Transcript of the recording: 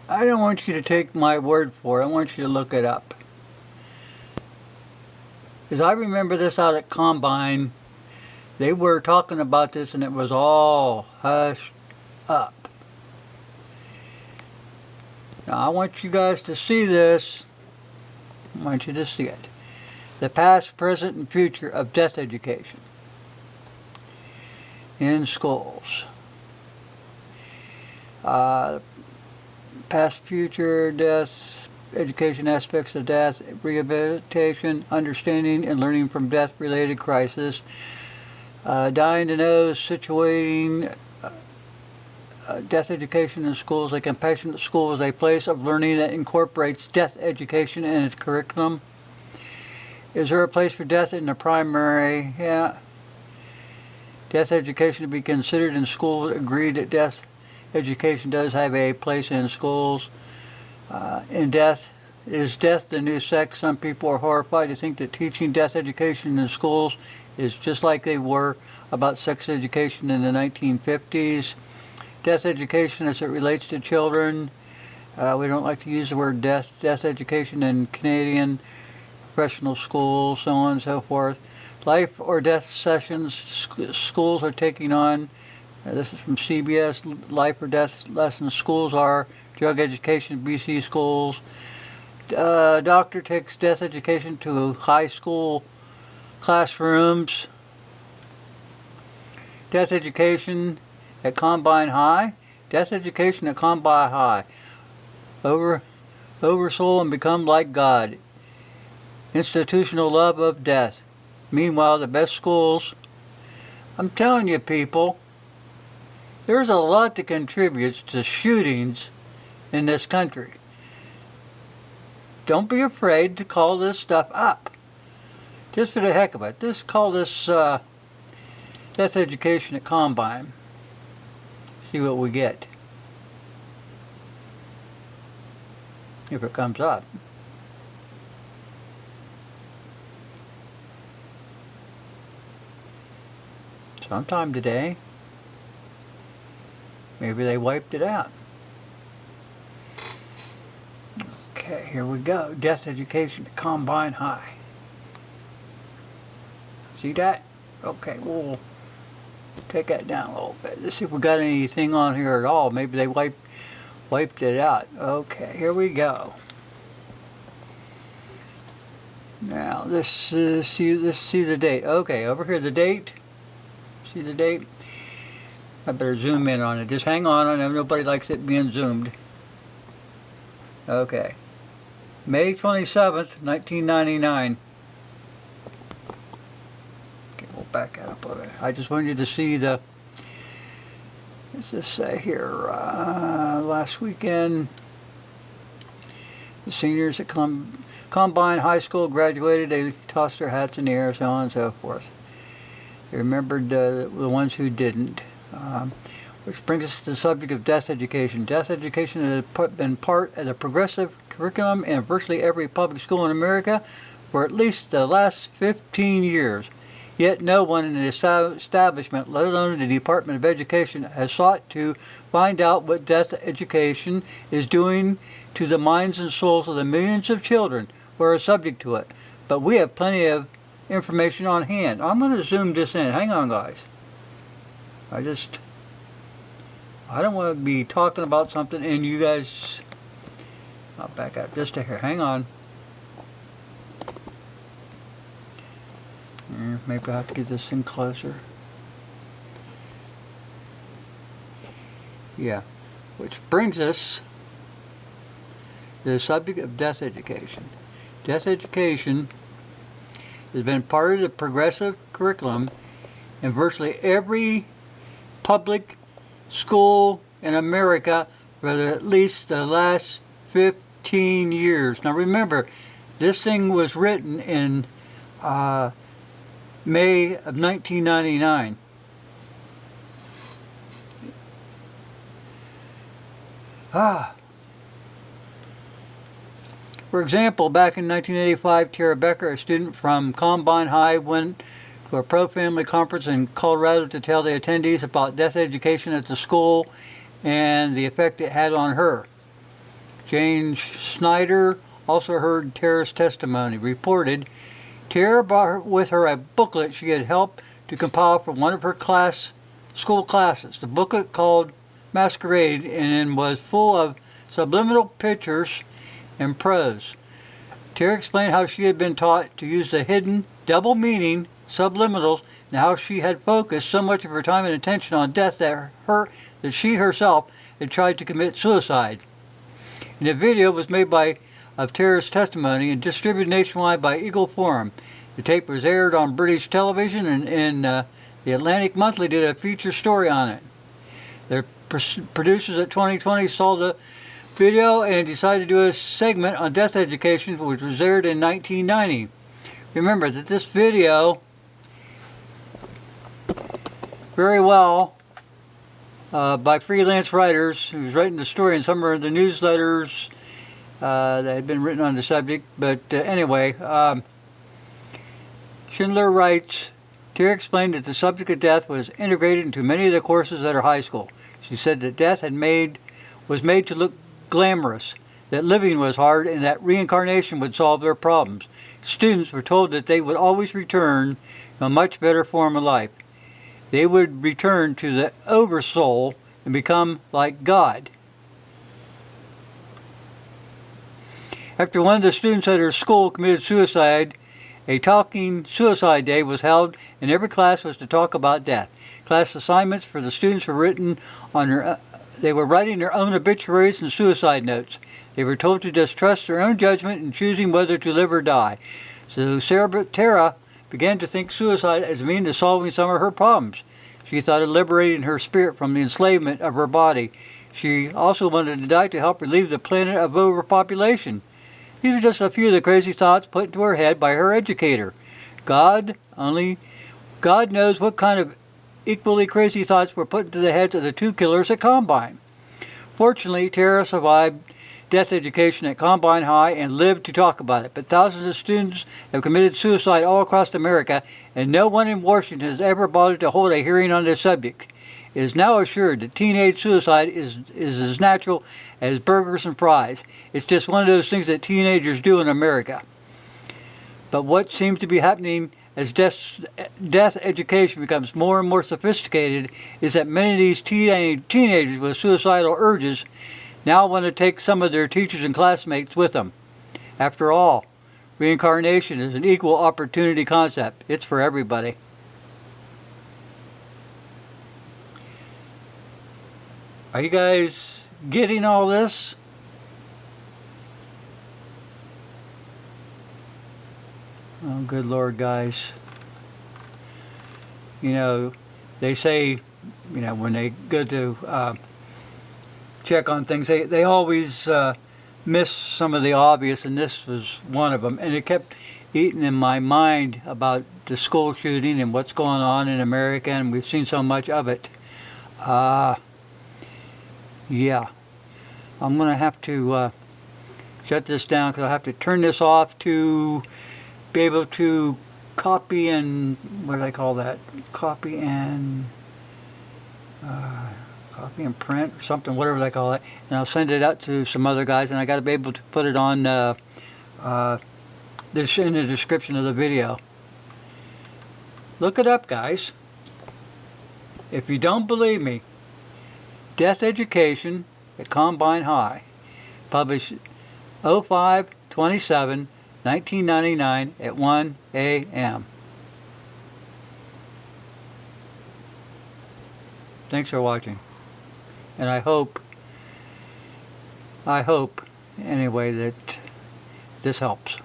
I don't want you to take my word for it. I want you to look it up. Because I remember this out at Combine. They were talking about this and it was all hushed up. Now I want you guys to see this. I want you to see it. The past, present, and future of death education in schools. Past, future, death, education aspects of death, rehabilitation, understanding and learning from death-related crisis, dying to know, situating death education in schools. A compassionate school is a place of learning that incorporates death education in its curriculum. Is there a place for death in the primary? Yeah. Death education to be considered in schools. Agreed that death education does have a place in schools. In death, is death the new sex? Some people are horrified to think that teaching death education in schools is just like they were about sex education in the 1950s. Death education as it relates to children. We don't like to use the word death. Death education in Canadian professional schools, so on and so forth. Life or death sessions schools are taking on. This is from CBS. Life or death lessons schools are. Drug education, BC schools. Doctor takes death education to high school classrooms. Death education at Combine High. Death education at Combine High. Over soul and become like God. Institutional love of death. Meanwhile, the best schools. I'm telling you, people, there's a lot that contributes to shootings in this country. Don't be afraid to call this stuff up. Just for the heck of it. Just call this death education at Combine. See what we get. If it comes up. Sometime today. Maybe they wiped it out. Okay, here we go. Death education at Combine High. See that? Okay, we'll take that down a little bit. Let's see if we got anything on here at all. Maybe they wiped it out. Okay, here we go. Now this is see the date. Okay, over here the date. See the date? I better zoom in on it. Just hang on. I know nobody likes it being zoomed. Okay. May 27th, 1999. Okay, we'll back that up a bit. I just wanted you to see the, let's just say here, last weekend, the seniors at Combine High School graduated. They tossed their hats in the air, so on and so forth. They remembered the ones who didn't. Which brings us to the subject of death education. Death education has been part of the progressive curriculum in virtually every public school in America for at least the last 15 years. Yet no one in the establishment, let alone the Department of Education, has sought to find out what death education is doing to the minds and souls of the millions of children who are subject to it. But we have plenty of information on hand. I'm going to zoom this in. Hang on, guys. I don't want to be talking about something and you guys, I'll back up just a hair. Hang on. Maybe I'll have to get this thing closer. Yeah. Which brings us to the subject of death education. Death education has been part of the progressive curriculum in virtually every public school in America for at least the last 15 years. Now remember, this thing was written in May of 1999. For example, back in 1985, Tara Becker, a student from Combine High, went to a pro-family conference in Colorado to tell the attendees about death education at the school and the effect it had on her. Jane Snyder also heard Tara's testimony. Reported, Tara brought with her a booklet she had helped to compile from one of her school classes. The booklet, called Masquerade, and was full of subliminal pictures and prose. Tara explained how she had been taught to use the hidden, double-meaning subliminals, and how she had focused so much of her time and attention on death that she herself had tried to commit suicide. And a video was made of Tara's testimony and distributed nationwide by Eagle Forum. The tape was aired on British television, and the Atlantic Monthly did a feature story on it. The producers at 2020 saw the video and decided to do a segment on death education, which was aired in 1990. Remember that this video, very well, by freelance writers who was writing the story in some of the newsletters that had been written on the subject. But anyway, Schindler writes, Tara explained that the subject of death was integrated into many of the courses at her high school. She said that death was made to look glamorous, that living was hard, and that reincarnation would solve their problems. Students were told that they would always return to a much better form of life. They would return to the oversoul and become like God. After one of the students at her school committed suicide, a talking suicide day was held, and every class was to talk about death. Class assignments for the students were written on they were writing their own obituaries and suicide notes. They were told to just trust their own judgment in choosing whether to live or die. So Tara began to think suicide as a means of solving some of her problems. She thought of liberating her spirit from the enslavement of her body. She also wanted to die to help relieve the planet of overpopulation. These are just a few of the crazy thoughts put into her head by her educator. God knows what kind of equally crazy thoughts were put into the heads of the two killers at Combine. Fortunately, Tara survived death education at Combine High and lived to talk about it. But thousands of students have committed suicide all across America, and no one in Washington has ever bothered to hold a hearing on this subject. It is now assured that teenage suicide is as natural as burgers and fries. It's just one of those things that teenagers do in America. But what seems to be happening as death education becomes more and more sophisticated is that many of these teenagers with suicidal urges now want to take some of their teachers and classmates with them. After all, reincarnation is an equal opportunity concept. It's for everybody. Are you guys getting all this? Oh, good Lord, guys. You know, they say, you know, when they go to check on things, they always miss some of the obvious, and this was one of them. And it kept eating in my mind about the school shooting and what's going on in America, and we've seen so much of it. Yeah. I'm going to have to shut this down because I'll have to turn this off to be able to copy and, what do they call that? Copy and print or something, whatever they call it. And I'll send it out to some other guys, and I got to be able to put it on this in the description of the video. Look it up, guys. If you don't believe me, Death Education at Combine High, published 05/27/1999 at 1 a.m. Thanks for watching, and I hope anyway that this helps.